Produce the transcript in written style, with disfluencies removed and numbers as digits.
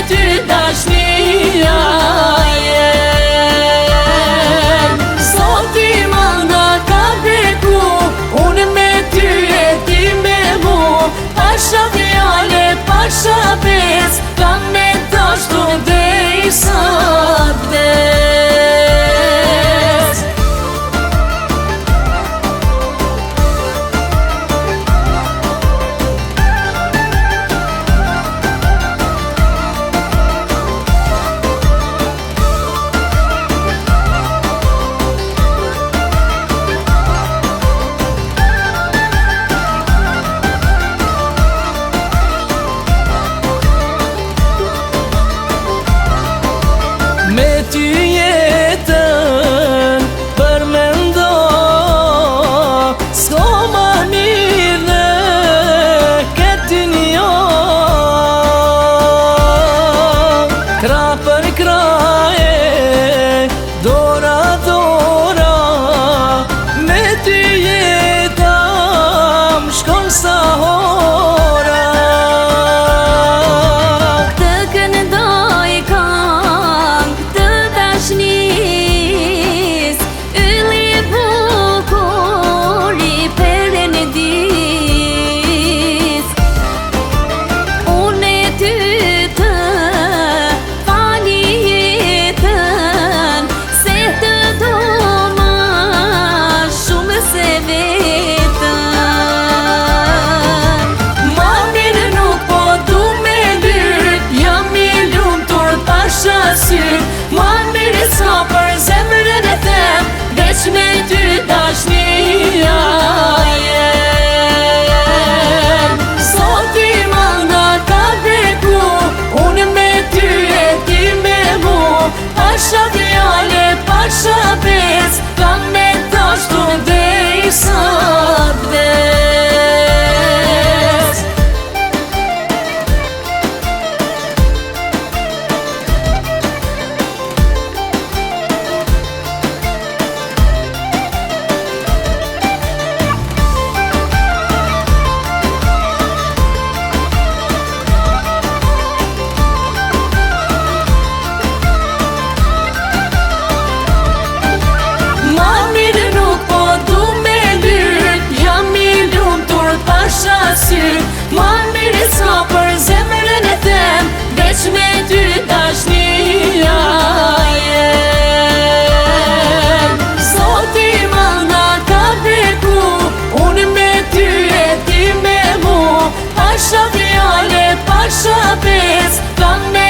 ty dashnia jem. Sot i manda ka beku, unë me ty e ti me mu. Pasha fjale, pasha bes, kam me dashtu dhe i sa des. Me ty jetën përmendo, s'ko ma mirë në këtë një. Krah për krah e dora dora, me ty jetëm shkon sa hora. Të këndoj kam të dashnis, ylli bukur i perën dis. Unë e ty të fali jetën, se të do ma shumë se vetën. Ma mirë nuk po du me lyp, jam i lumtur pasha syr. Ma mirë s'ka për zemrën e them, veç me ty dashnia jem. Sot i manda ka beku, unë me ty e ti me mu. Pasha fjale, pasha bes, kam me dashtu dhe i sa des. Ma mirë nuk po du me lyp, jam i lumtur pasha syr. Ma mirë s'ka për zemrën e them, veç me ty dashnia jem. Sot i manda ka beku, unë me ty e ti me mu. Pasha fjale, pasha bes, kam me